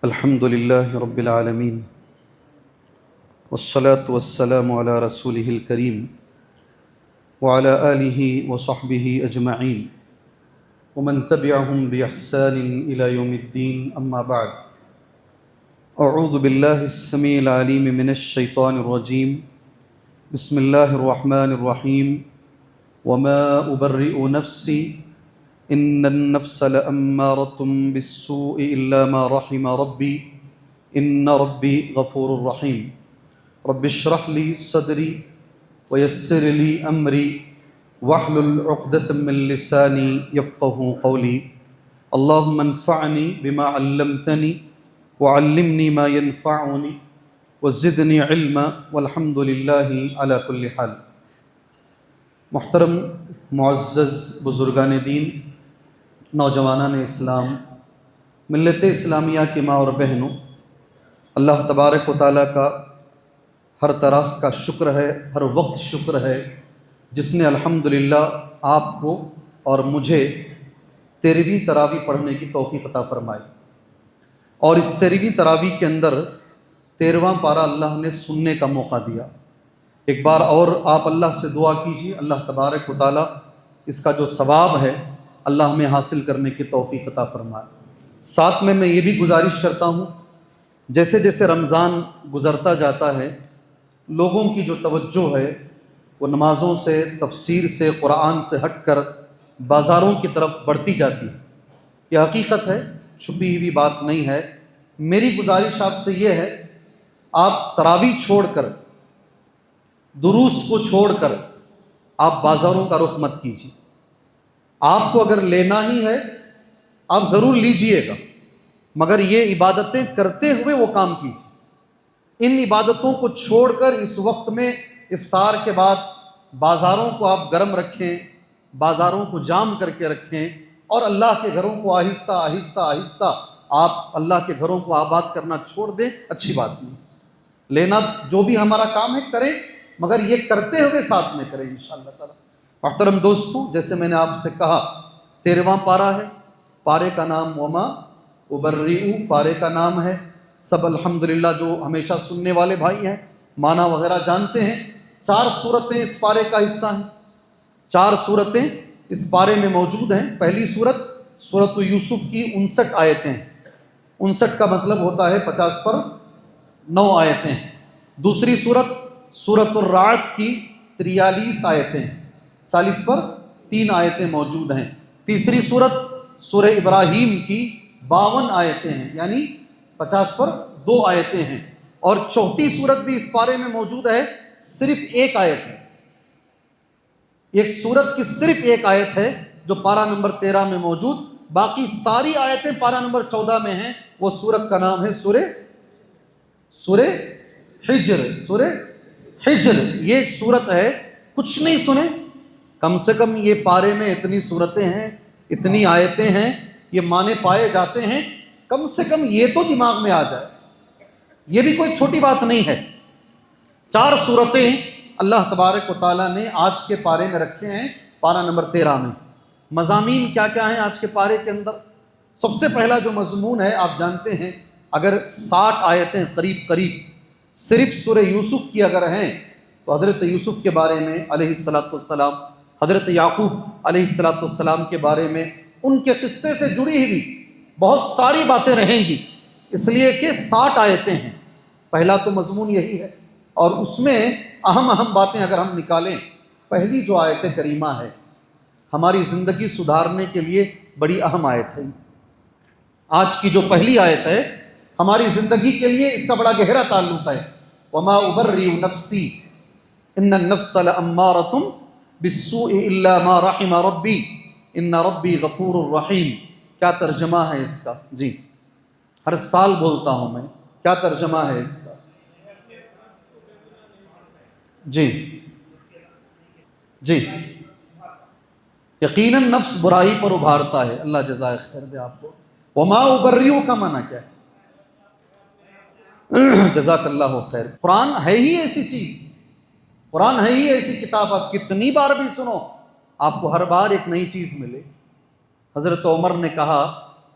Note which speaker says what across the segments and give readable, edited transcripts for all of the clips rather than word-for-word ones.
Speaker 1: الحمد لله رب العالمين والصلاة والسلام على رسوله الكريم وعلى آله وصحبه أجمعين ومن تبعهم بإحسان إلى يوم الدين أما بعد أعوذ بالله السميع العليم من الشيطان الرجيم بسم الله الرحمن الرحيم وما أبرئ نفسي إن النفس لأمارة بالسوء إلا ما رحم ربي إن ربي غفور رحيم رب اشرح لي صدري ويسر لي أمري واحلل عقدة من لساني يفقه قولي اللهم انفعني بما علمتني وعلمني ما ينفعني وزدني علما والحمد لله على كل حال۔ محترم معزز بزرگان دین، نوجوانان اسلام، ملت اسلامیہ کی ماں اور بہنوں، اللہ تبارک و تعالیٰ کا ہر طرح کا شکر ہے، ہر وقت شکر ہے، جس نے الحمدللہ آپ کو اور مجھے 13ویں تراویح پڑھنے کی توفیق عطا فرمائی، اور اس 13ویں تراویح کے اندر 13واں پارہ اللہ نے سننے کا موقع دیا۔ ایک بار اور آپ اللہ سے دعا کیجیے، اللہ تبارک و تعالیٰ اس کا جو ثواب ہے اللہ ہمیں حاصل کرنے کی توفیق عطا فرمائے۔ ساتھ میں یہ بھی گزارش کرتا ہوں، جیسے جیسے رمضان گزرتا جاتا ہے لوگوں کی جو توجہ ہے وہ نمازوں سے، تفسیر سے، قرآن سے ہٹ کر بازاروں کی طرف بڑھتی جاتی ہے۔ یہ حقیقت ہے، چھپی ہوئی بات نہیں ہے۔ میری گزارش آپ سے یہ ہے، آپ تراویح چھوڑ کر، دروس کو چھوڑ کر آپ بازاروں کا رخ مت کیجیے۔ آپ کو اگر لینا ہی ہے آپ ضرور لیجئے گا، مگر یہ عبادتیں کرتے ہوئے وہ کام کیجیے۔ ان عبادتوں کو چھوڑ کر اس وقت میں افطار کے بعد بازاروں کو آپ گرم رکھیں، بازاروں کو جام کر کے رکھیں، اور اللہ کے گھروں کو آہستہ آہستہ آہستہ آپ اللہ کے گھروں کو آباد کرنا چھوڑ دیں، اچھی بات نہیں۔ لینا جو بھی ہمارا کام ہے کریں، مگر یہ کرتے ہوئے ساتھ میں کریں انشاءاللہ تعالی۔ محترم دوستو، جیسے میں نے آپ سے کہا 13واں پارہ ہے، پارے کا نام وما ابرئ پارے کا نام ہے۔ سب الحمدللہ جو ہمیشہ سننے والے بھائی ہیں معنی وغیرہ جانتے ہیں۔ 4 سورتیں اس پارے کا حصہ ہیں، 4 سورتیں اس پارے میں موجود ہیں۔ پہلی سورت سورۃ یوسف کی 59 آیتیں ہیں، 59 کا مطلب ہوتا ہے 50 پر 9 آیتیں ہیں۔ دوسری سورت سورۃ الرعد کی 43 آیتیں ہیں، 40 پر 3 آیتیں موجود ہیں۔ تیسری سورت سورہ ابراہیم کی 52 آیتیں ہیں، یعنی 50 پر 2 آیتیں ہیں۔ اور چوتھی سورت بھی اس پارے میں موجود ہے، صرف 1 آیت ہے۔ ایک سورت کی صرف 1 آیت ہے جو پارہ نمبر 13 میں موجود، باقی ساری آیتیں پارہ نمبر 14 میں ہیں۔ وہ سورت کا نام ہے سورہ حجر۔ سورہ حجر یہ ایک سورت ہے، کچھ نہیں سنے، کم سے کم یہ پارے میں اتنی سورتیں ہیں، اتنی آیتیں ہیں، یہ معنی پائے جاتے ہیں، کم سے کم یہ تو دماغ میں آ جائے۔ یہ بھی کوئی چھوٹی بات نہیں ہے۔ 4 سورتیں اللہ تبارک و تعالیٰ نے آج کے پارے میں رکھے ہیں، پارہ نمبر 13 میں۔ مضامین کیا کیا ہیں آج کے پارے کے اندر؟ سب سے پہلا جو مضمون ہے آپ جانتے ہیں، اگر 60 آیتیں قریب صرف سورہ یوسف کی اگر ہیں تو حضرت یوسف کے بارے میں علیہ السلام، حضرت یعقوب علیہ السلام کے بارے میں، ان کے قصے سے جڑی ہوئی بہت ساری باتیں رہیں گی، اس لیے کہ 60 آیتیں ہیں۔ پہلا تو مضمون یہی ہے، اور اس میں اہم باتیں اگر ہم نکالیں، پہلی جو آیت کریمہ ہے ہماری زندگی سدھارنے کے لیے بڑی اہم آیت ہے۔ آج کی جو پہلی آیت ہے ہماری زندگی کے لیے اس کا بڑا گہرا تعلق ہے۔ وما ابرئ نفسی ان النفس لامارۃ بالسوء الا ما رحم ربی ان ربی غفور الرحیم۔ کیا ترجمہ ہے اس کا؟ جی ہر سال بولتا ہوں میں، کیا ترجمہ ہے اس کا؟ جی یقیناً نفس برائی پر ابھارتا ہے۔ اللہ جزائے خیر دے آپ کو۔ وما ابرئ کا معنی کیا ہے؟ جزاک اللہ خیر۔ قرآن ہے ہی ایسی چیز، قرآن ہے ہی ایسی کتاب، آپ کتنی بار بھی سنو آپ کو ہر بار ایک نئی چیز ملے۔ حضرت عمر نے کہا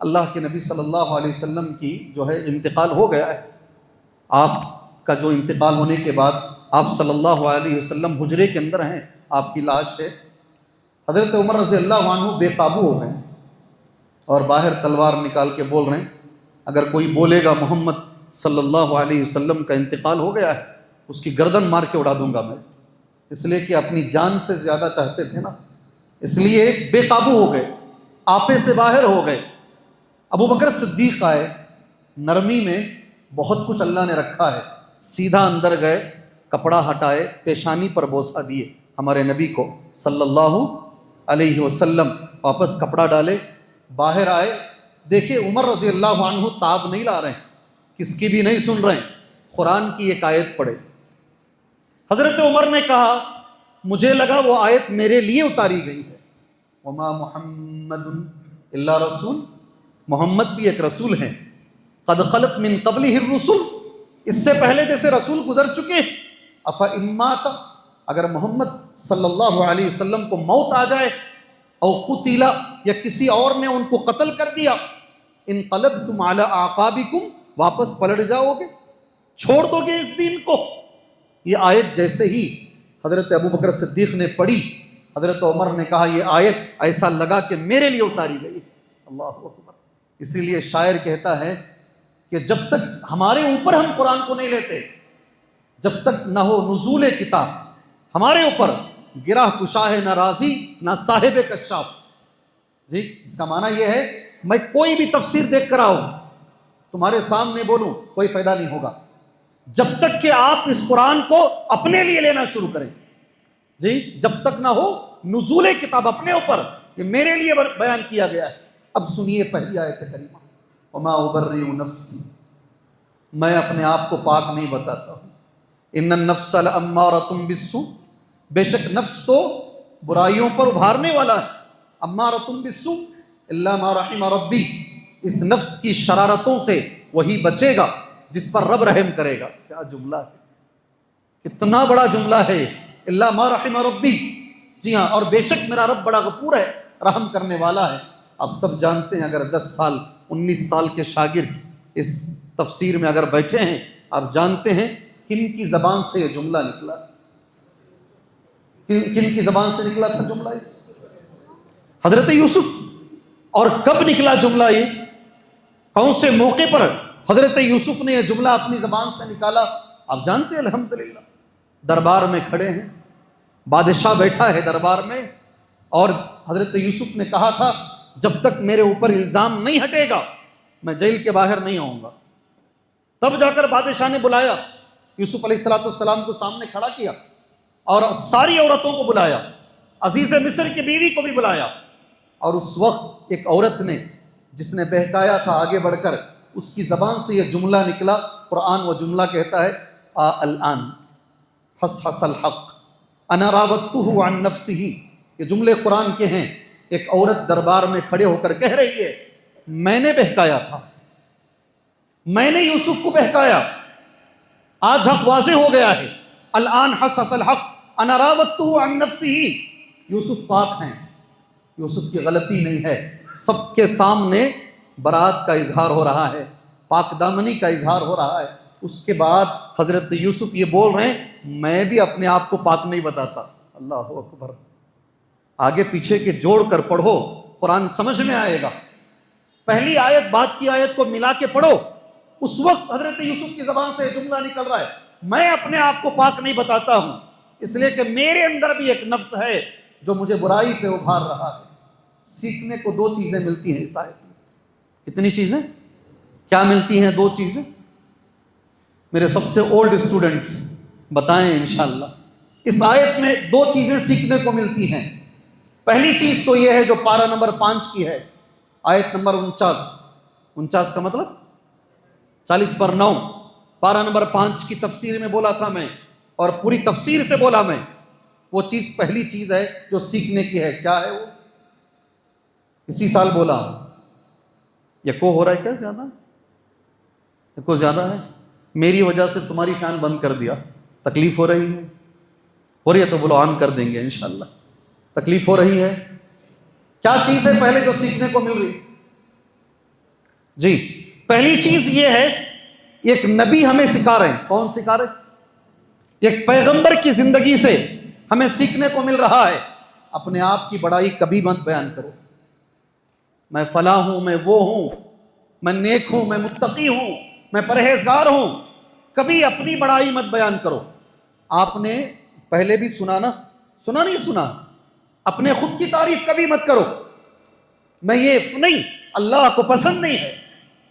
Speaker 1: اللہ کے نبی صلی اللہ علیہ وسلم کی جو ہے انتقال ہو گیا ہے. آپ کا جو انتقال ہونے کے بعد آپ صلی اللہ علیہ وسلم حجرے کے اندر ہیں، آپ کی لاش ہے. حضرت عمر رضی اللہ عنہ بے قابو ہو گئے اور باہر تلوار نکال کے بول رہے ہیں اگر کوئی بولے گا محمد صلی اللہ علیہ وسلم کا انتقال ہو گیا ہے اس کی گردن مار کے اڑا دوں گا میں. اس لیے کہ اپنی جان سے زیادہ چاہتے تھے نا، اس لیے بے قابو ہو گئے، آپے سے باہر ہو گئے. ابو بکر صدیق آئے، نرمی میں بہت کچھ اللہ نے رکھا ہے. سیدھا اندر گئے، کپڑا ہٹائے، پیشانی پر بوسہ دیے ہمارے نبی کو صلی اللہ علیہ وسلم. واپس کپڑا ڈالے، باہر آئے، دیکھیں عمر رضی اللہ عنہ تاب نہیں لا رہے ہیں، کس کی بھی نہیں سن رہے ہیں. قرآن کی ایک آیت پڑھے. حضرت عمر نے کہا مجھے لگا وہ آیت میرے لیے اتاری گئی ہے، وما محمد الا رسول، محمد بھی ایک رسول ہیں، قد خلت من قبلہ الرسل، اس سے پہلے جیسے رسول گزر چکے. افإن مات، اگر محمد صلی اللہ علیہ وسلم کو موت آ جائے، او قتل، یا کسی اور نے ان کو قتل کر دیا، انقلبتم علی اعقابکم، واپس پلٹ جاؤ گے، چھوڑ دو گے اس دین کو. یہ آیت جیسے ہی حضرت ابو بکر صدیق نے پڑھی، حضرت عمر نے کہا یہ آیت ایسا لگا کہ میرے لیے اتاری گئی. اللہ اکبر. اسی لیے شاعر کہتا ہے کہ جب تک ہمارے اوپر ہم قرآن کو نہیں لیتے، جب تک نہ ہو نزول کتاب ہمارے اوپر، گرہ کشا ہے نہ راضی نہ صاحب کشاف. جی اس کا معنی یہ ہے میں کوئی بھی تفسیر دیکھ کر آؤں تمہارے سامنے بولوں کوئی فائدہ نہیں ہوگا جب تک کہ آپ اس قرآن کو اپنے لیے لینا شروع کریں. جی جب تک نہ ہو نزول کتاب اپنے اوپر، یہ میرے لیے بیان کیا گیا ہے. اب سنیے پہلی آیت کریمہ، وما ابرئ نفسی، میں اپنے آپ کو پاک نہیں بتاتا ہوں. ان النفس لامارۃ بالسوء، بے شک نفس تو برائیوں پر ابھارنے والا ہے. امارۃ بالسوء الا ما رحم ربی، اس نفس کی شرارتوں سے وہی بچے گا جس پر رب رحم کرے گا. کیا جملہ ہے، کتنا بڑا جملہ ہے. الا ما رحم ربی، جی ہاں، اور بے شک میرا رب بڑا غفور ہے، رحم کرنے والا ہے. آپ سب جانتے ہیں اگر 10 سال 19 سال کے شاگرد اس تفسیر میں اگر بیٹھے ہیں، آپ جانتے ہیں کن کی زبان سے یہ جملہ نکلا، کن کی زبان سے نکلا تھا جملہ یہ؟ حضرت یوسف. اور کب نکلا جملہ یہ، کون سے موقع پر حضرت یوسف نے یہ جملہ اپنی زبان سے نکالا؟ آپ جانتے ہیں الحمدللہ. دربار میں کھڑے ہیں، بادشاہ بیٹھا ہے دربار میں، اور حضرت یوسف نے کہا تھا جب تک میرے اوپر الزام نہیں ہٹے گا میں جیل کے باہر نہیں آؤں گا. تب جا کر بادشاہ نے بلایا یوسف علیہ السلام کو، سامنے کھڑا کیا اور ساری عورتوں کو بلایا، عزیز مصر کی بیوی کو بھی بلایا. اور اس وقت ایک عورت نے جس نے بہکایا تھا آگے بڑھ کر، اس کی زبان سے یہ جملہ نکلا. قرآن وہ جملہ کہتا ہے الآن حس حس الحق انا راودتہ عن نفسہ. یہ جملے قرآن کے ہیں. ایک عورت دربار میں کھڑے ہو کر کہہ رہی ہے میں نے بہکایا تھا، میں نے یوسف کو بہکایا، آج حق واضح ہو گیا ہے. الآن حس حس الحق انا راودتہ عن نفسہ. یوسف پاک ہیں، یوسف کی غلطی نہیں ہے. سب کے سامنے برات کا اظہار ہو رہا ہے، پاک دامنی کا اظہار ہو رہا ہے. اس کے بعد حضرت یوسف یہ بول رہے ہیں میں بھی اپنے آپ کو پاک نہیں بتاتا. اللہ اکبر. آگے پیچھے کے جوڑ کر پڑھو، قرآن سمجھ میں آئے گا. پہلی آیت بعد کی آیت کو ملا کے پڑھو. اس وقت حضرت یوسف کی زبان سے جملہ نکل رہا ہے میں اپنے آپ کو پاک نہیں بتاتا ہوں، اس لیے کہ میرے اندر بھی ایک نفس ہے جو مجھے برائی پہ ابھار رہا ہے. سیکھنے کو 2 چیزیں ملتی ہیں اس آیت میں. کتنی چیزیں؟ کیا ملتی ہیں؟ 2 چیزیں. میرے سب سے اولڈ اسٹوڈنٹس بتائیں انشاءاللہ. اس آیت میں 2 چیزیں سیکھنے کو ملتی ہیں. پہلی چیز تو یہ ہے جو پارہ نمبر 5 کی ہے، آیت نمبر 49 کا مطلب 40/9. پارہ نمبر 5 کی تفسیر میں بولا تھا میں، اور پوری تفسیر سے بولا میں. وہ چیز پہلی چیز ہے جو سیکھنے کی ہے. کیا ہے وہ؟ اسی سال بولا. یکو ہو رہا ہے کیا؟ زیادہ یکو زیادہ ہے. میری وجہ سے تمہاری فین بند کر دیا، تکلیف ہو رہی ہے تو بولو آن کر دیں گے انشاءاللہ. تکلیف ہو رہی ہے. کیا چیز ہے پہلے جو سیکھنے کو مل رہی؟ جی پہلی چیز یہ ہے، ایک نبی ہمیں سکھا رہے ہیں. کون سکھا رہے ہیں؟ ایک پیغمبر کی زندگی سے ہمیں سیکھنے کو مل رہا ہے، اپنے آپ کی بڑائی کبھی مت بیان کرو. میں فلاں ہوں، میں وہ ہوں، میں نیک ہوں، میں متقی ہوں، میں پرہیزگار ہوں. کبھی اپنی بڑائی مت بیان کرو. آپ نے پہلے بھی سنا نا، سنا نہیں سنا؟ اپنے خود کی تعریف کبھی مت کرو. میں یہ نہیں، اللہ کو پسند نہیں ہے،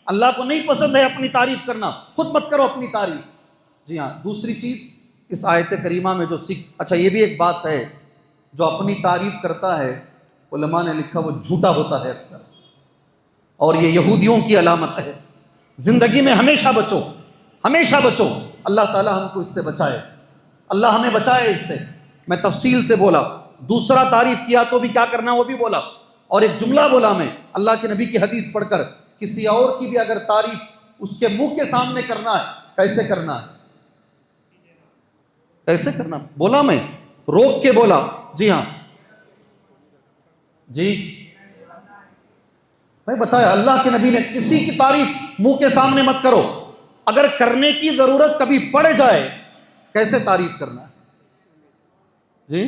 Speaker 1: اللہ کو نہیں پسند ہے اپنی تعریف کرنا. خود مت کرو اپنی تعریف. جی ہاں. دوسری چیز اس آیت کریمہ میں جو اچھا یہ بھی ایک بات ہے، جو اپنی تعریف کرتا ہے علماء نے لکھا وہ جھوٹا ہوتا ہے اکثر، اور یہ یہودیوں کی علامت ہے. زندگی میں ہمیشہ بچو، ہمیشہ بچو. اللہ تعالی ہم کو اس سے بچائے، اللہ ہمیں بچائے اس سے. میں تفصیل سے بولا. دوسرا تعریف کیا تو بھی کیا کرنا وہ بھی بولا. اور ایک جملہ بولا میں، اللہ کے نبی کی حدیث پڑھ کر، کسی اور کی بھی اگر تعریف اس کے منہ کے سامنے کرنا ہے، کیسے کرنا ہے؟ کیسے کرنا بولا میں، روک کے بولا. جی ہاں جی میں بتایا اللہ کے نبی نے کسی کی تعریف منہ کے سامنے مت کرو. اگر کرنے کی ضرورت کبھی پڑ جائے کیسے تعریف کرنا ہے؟ جی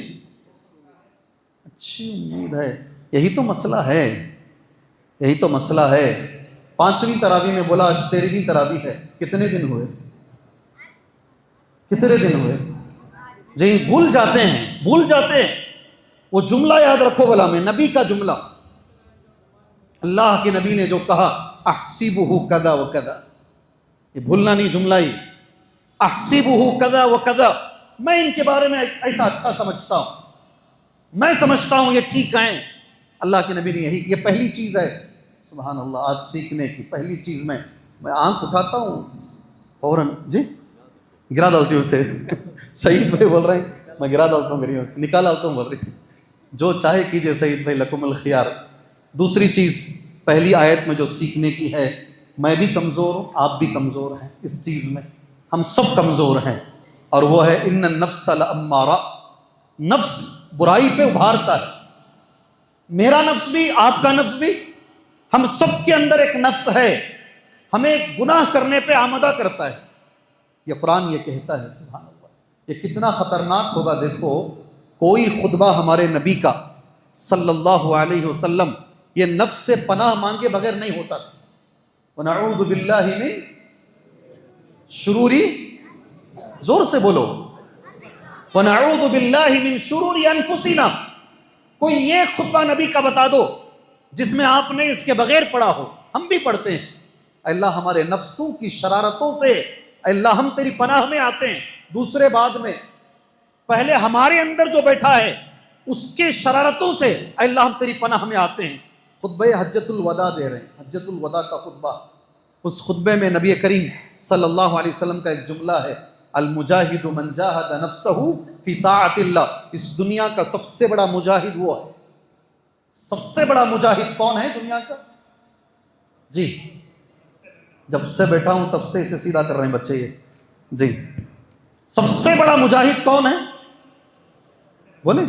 Speaker 1: اچھی امید ہے. یہی تو مسئلہ ہے، یہی تو مسئلہ ہے. 5ویں تراویح میں بولا، آج 13ویں تراویح ہے. کتنے دن ہوئے؟ کتنے دن ہوئے؟ جی بھول جاتے ہیں، بھول جاتے ہیں. وہ جملہ یاد رکھو بلا میں، نبی کا جملہ. اللہ کے نبی نے جو کہا احسبہ کذا و کذا، یہ بھولنا نہیں جملہ ہی. احسبہ کذا و کذا، میں ان کے بارے میں ایسا اچھا سمجھتا ہوں، میں سمجھتا ہوں یہ ٹھیک ہیں. اللہ کے نبی نے یہی، یہ پہلی چیز ہے. سبحان اللہ. آج سیکھنے کی پہلی چیز میں آنکھ اٹھاتا ہوں فوراً جی گرا ڈالتی ہوں اسے. سعید بھائی بول رہے ہیں، میں گرا ڈالتا ہوں، گریوں سے نکال ڈالتا ہوں. بول رہی جو چاہے کیجئے سعید بھائی، لکم الخیار. دوسری چیز پہلی آیت میں جو سیکھنے کی ہے، میں بھی کمزور ہوں، آپ بھی کمزور ہیں اس چیز میں، ہم سب کمزور ہیں. اور وہ ہے ان النفس لامارہ، نفس برائی پہ ابھارتا ہے. میرا نفس بھی، آپ کا نفس بھی، ہم سب کے اندر ایک نفس ہے، ہمیں گناہ کرنے پہ آمادہ کرتا ہے. یہ قرآن یہ کہتا ہے. سبحان اللہ. یہ کتنا خطرناک ہوگا. دیکھو کوئی خطبہ ہمارے نبی کا صلی اللہ علیہ وسلم یہ نفس سے پناہ مانگے بغیر نہیں ہوتا تھا. وَنَعُوذُ بِاللَّهِ مِن شُرُورِ، زور سے بولو، وَنَعُوذُ بِاللَّهِ مِن شُرُورِ أَنفُسِنَا. کوئی یہ خطبہ نبی کا بتا دو جس میں آپ نے اس کے بغیر پڑھا ہو. ہم بھی پڑھتے ہیں. اللہ ہمارے نفسوں کی شرارتوں سے اللہ ہم تیری پناہ میں آتے ہیں. دوسرے بعد میں پہلے ہمارے اندر جو بیٹھا ہے اس کے شرارتوں سے اللہ ہم تیری پناہ میں آتے ہیں. خطبہ حجۃ الوداع دے رہے ہیں، حجۃ الوداع کا خطبہ. اس خطبے میں نبی کریم صلی اللہ علیہ وسلم کا ایک جملہ ہے، المجاہد من جاہد نفسہ فی طاعت اللہ. اس دنیا کا سب سے بڑا مجاہد وہ ہے. سب سے بڑا مجاہد کون ہے دنیا کا؟ جی جب سے بیٹھا ہوں تب سے اسے سیدھا کر رہے ہیں بچے. یہ جی سب سے بڑا مجاہد کون ہے بولے؟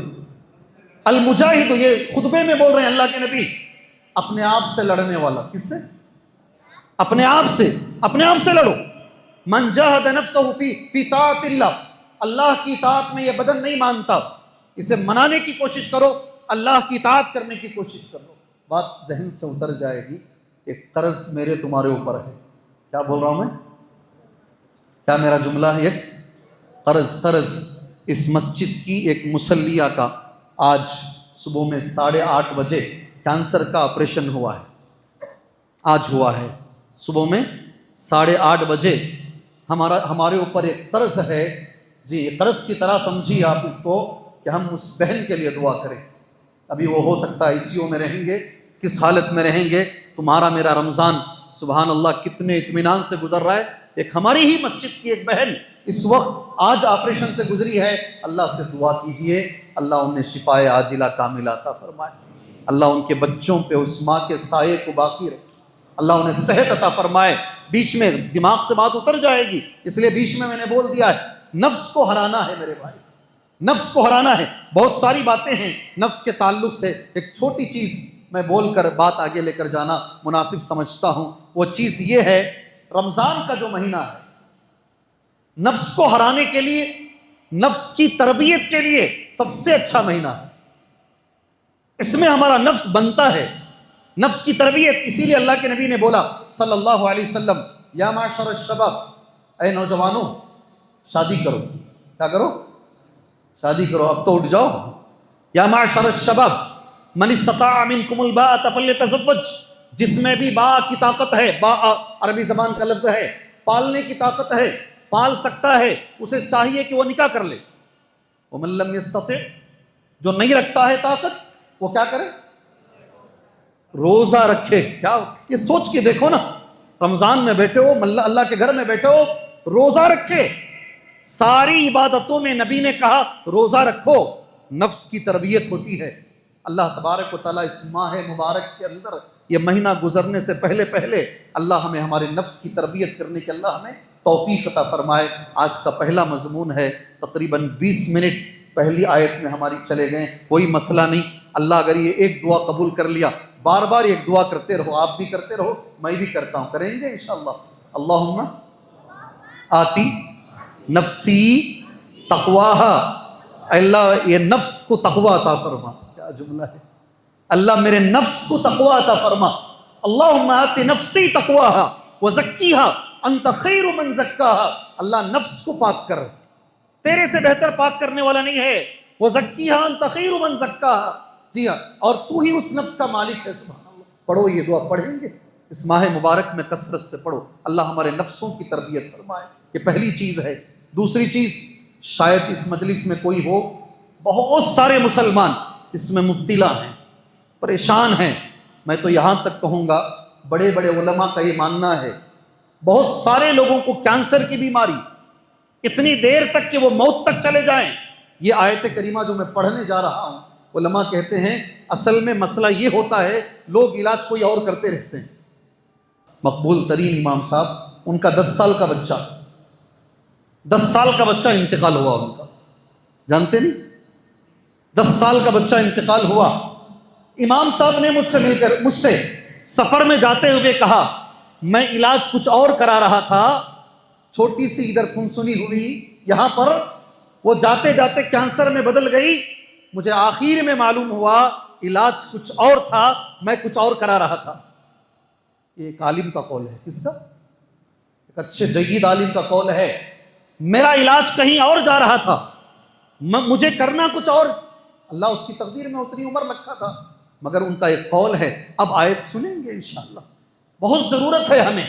Speaker 1: المجاہد. یہ خطبے میں بول رہے ہیں اللہ کے نبی. اپنے آپ سے لڑنے والا. کس سے؟ اپنے آپ سے. اپنے آپ سے لڑو. من جاہد نفسہ فی طاعت اللہ. اللہ کی اطاعت میں یہ بدن نہیں مانتا، اسے منانے کی کوشش کرو، اللہ کی اطاعت کرنے کی کوشش کرو. بات ذہن سے اتر جائے گی. ایک قرض میرے تمہارے اوپر ہے. کیا بول رہا ہوں میں؟ کیا میرا جملہ ہے؟ ایک قرض. اس مسجد کی ایک مصلیہ کا آج صبح میں 8:30 بجے کینسر کا آپریشن ہوا ہے. آج ہوا ہے صبح میں 8:30 بجے. ہمارے اوپر ایک قرض ہے جی. قرض کی طرح سمجھیے آپ اس کو کہ ہم اس بہن کے لیے دعا کریں. ابھی وہ ہو سکتا ہے ICU میں رہیں گے، کس حالت میں رہیں گے. تمہارا میرا رمضان سبحان اللہ کتنے اطمینان سے گزر رہا ہے. ایک ہماری ہی مسجد کی ایک بہن اس وقت آج آپریشن سے گزری ہے. اللہ سے دعا کیجئے اللہ انہیں شفائے عاجلہ کاملہ عطا فرمائے. اللہ ان کے بچوں پہ اس ماں کے سائے کو باقی رکھے. اللہ انہیں صحت عطا فرمائے. بیچ میں دماغ سے بات اتر جائے گی اس لیے بیچ میں نے بول دیا ہے. نفس کو ہرانا ہے میرے بھائی، نفس کو ہرانا ہے. بہت ساری باتیں ہیں نفس کے تعلق سے. ایک چھوٹی چیز میں بول کر بات آگے لے کر جانا مناسب سمجھتا ہوں، وہ چیز یہ ہے، رمضان کا جو مہینہ ہے نفس کو ہرانے کے لیے، نفس کی تربیت کے لیے سب سے اچھا مہینہ ہے۔ اس میں ہمارا نفس بنتا ہے، نفس کی تربیت۔ اسی لیے اللہ کے نبی نے بولا صلی اللہ علیہ وسلم، یا معشر الشباب، اے نوجوانوں شادی کرو۔ کیا کرو؟ شادی کرو، اب تو اٹھ جاؤ۔ یا معشر الشباب من استطاع منکم الباءۃ فلیتزوج، جس میں بھی با کی طاقت ہے، با عربی زبان کا لفظ ہے، پالنے کی طاقت ہے، پال سکتا ہے، اسے چاہیے کہ وہ نکاح کر لے۔ ومن لم یستطع، جو نہیں رکھتا ہے طاقت، وہ کیا کرے؟ روزہ رکھے۔ کیا یہ سوچ کے دیکھو نا، رمضان میں بیٹھے ہو، اللہ کے گھر میں بیٹھے ہو، روزہ رکھے۔ ساری عبادتوں میں نبی نے کہا روزہ رکھو، نفس کی تربیت ہوتی ہے۔ اللہ تبارک و تعالیٰ اس ماہ مبارک کے اندر، یہ مہینہ گزرنے سے پہلے اللہ ہمیں ہمارے نفس کی تربیت کرنے کے اللہ ہمیں توفیق عطا فرمائے۔ آج کا پہلا مضمون ہے، تقریباً 20 منٹ پہلی آیت میں ہماری چلے گئے، کوئی مسئلہ نہیں۔ اللہ اگر یہ ایک دعا قبول کر لیا، بار بار ایک دعا کرتے رہو، آپ بھی کرتے رہو، میں بھی کرتا ہوں، کریں گے انشاءاللہ۔ اللہم آتی نفسی تقواہا، اللہ یہ نفس کو تقوی عطا فرما۔ کیا جملہ ہے! اللہ میرے نفس کو تقوی عطا فرما۔ اللہم آتی نفسی تقواہا وزکیہا انت خیر من زکاہا، اللہ نفس کو پاک کر، تیرے سے بہتر پاک کرنے والا نہیں ہے۔ وزکیہا انت خیر من زکاہا، جی ہاں، اور تو ہی اس نفس کا مالک ہے۔ سبحان اللہ، پڑھو یہ دعا، پڑھیں گے اس ماہ مبارک میں کثرت سے پڑھو، اللہ ہمارے نفسوں کی تربیت فرمائے۔ یہ پہلی چیز ہے۔ دوسری چیز، شاید اس مجلس میں کوئی ہو، بہت سارے مسلمان اس میں مبتلا ہیں، پریشان ہیں۔ میں تو یہاں تک کہوں گا، بڑے بڑے علماء کا یہ ماننا ہے، بہت سارے لوگوں کو کینسر کی بیماری، اتنی دیر تک کہ وہ موت تک چلے جائیں۔ یہ آیت کریمہ جو میں پڑھنے جا رہا ہوں، علماء کہتے ہیں اصل میں مسئلہ یہ ہوتا ہے، لوگ علاج کوئی اور کرتے رہتے ہیں۔ مقبول ترین امام صاحب، ان کا 10 سال کا بچہ، 10 سال کا بچہ انتقال ہوا ان کا، جانتے نہیں؟ 10 سال کا بچہ انتقال ہوا۔ امام صاحب نے مجھ سے سفر میں جاتے ہوئے کہا، میں علاج کچھ اور کرا رہا تھا، چھوٹی سی ادھر خونسنی ہوئی یہاں پر، وہ جاتے جاتے کینسر میں بدل گئی، مجھے آخر میں معلوم ہوا علاج کچھ اور تھا، میں کچھ اور کرا رہا تھا۔ یہ ایک عالم کا قول ہے، کس کا؟ ایک اچھے جید عالم کا قول ہے، میرا علاج کہیں اور جا رہا تھا، مجھے کرنا کچھ اور، اللہ اس کی تقدیر میں اتنی عمر رکھا تھا، مگر ان کا ایک قول ہے۔ اب آیت سنیں گے انشاءاللہ، بہت ضرورت ہے ہمیں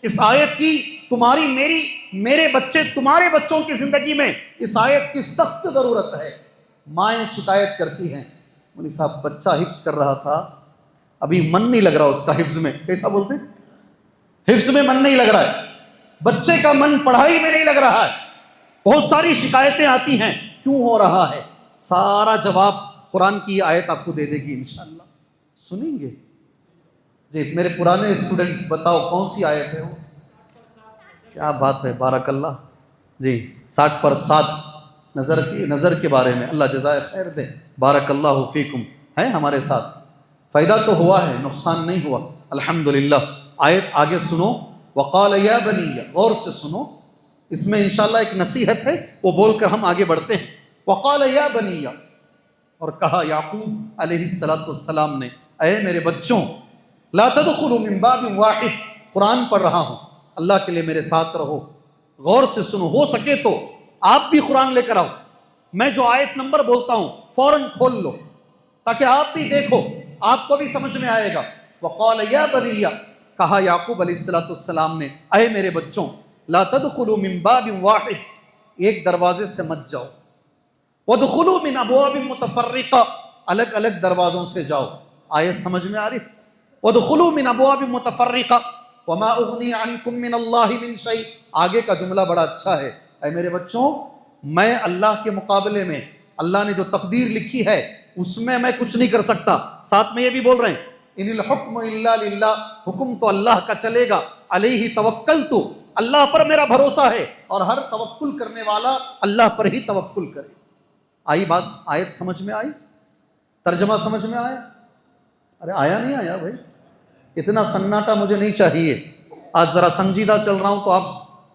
Speaker 1: اس آیت کی، تمہاری میری، میرے بچے، تمہارے بچوں کی زندگی میں اس آیت کی سخت ضرورت ہے۔ مائیں شکایت کرتی ہیں، مولوی صاحب بچہ حفظ کر رہا تھا، ابھی من نہیں لگ رہا اس کا حفظ میں۔ کیسا بولتے ہیں؟ حفظ میں من نہیں لگ رہا ہے، بچے کا من پڑھائی میں نہیں لگ رہا ہے، بہت ساری شکایتیں آتی ہیں، کیوں ہو رہا ہے؟ سارا جواب قرآن کی آیت آپ کو دے دے گی انشاءاللہ، سنیں گے؟ جی میرے پرانے اسٹوڈنٹس بتاؤ کون سی آیت ہے وہ؟ کیا بات ہے، بارک اللہ۔ جی 60 پر 7 نظر کے بارے میں، اللہ جزائے خیر دے، بارک اللہ فیکم، ہے ہمارے ساتھ، فائدہ تو ہوا ہے، نقصان نہیں ہوا الحمدللہ۔ آیت آگے سنو، وقال یا بنی، غور سے سنو، اس میں انشاءاللہ ایک نصیحت ہے، وہ بول کر ہم آگے بڑھتے ہیں۔ وقال یا بنی، اور کہا یعقوب علیہ السلام نے، اے میرے بچوں، لا تدخلوا من باب واحد، قرآن پڑھ رہا ہوں، اللہ کے لیے میرے ساتھ رہو، غور سے سنو، ہو سکے تو آپ بھی قرآن لے کر آؤ، میں جو آیت نمبر بولتا ہوں فوراً کھول لو تاکہ آپ بھی دیکھو، آپ کو بھی سمجھ میں آئے گا۔ وقال یا بنی، کہا یعقوب علیہ السلام نے، اے میرے بچوں، لا تدخلوا من باب واحد، ایک دروازے سے مت جاؤ، وادخلوا من ابواب متفرقہ، الگ الگ دروازوں سے جاؤ۔ آیت سمجھ میں آ رہی؟ وادخلوا من ابواب متفرقہ وما اغنی عنکم من اللہ من شیء، آگے کا جملہ بڑا اچھا ہے، اے میرے بچوں، میں اللہ کے مقابلے میں، اللہ نے جو تقدیر لکھی ہے اس میں کچھ نہیں کر سکتا۔ ساتھ میں یہ بھی بول رہے ہیں، ان الحکم الا للہ، حکم تو اللہ کا چلے گا، علیہ توکلت، اللہ پر میرا بھروسہ ہے، اور ہر توکل کرنے والا اللہ پر ہی توکل کرے۔ آئی بات؟ آیت سمجھ میں آئی؟ ترجمہ سمجھ میں آیا؟ ارے آیا نہیں آیا بھائی، اتنا سناٹا مجھے نہیں چاہیے. آج ذرا سنجیدہ چل رہا ہوں تو آپ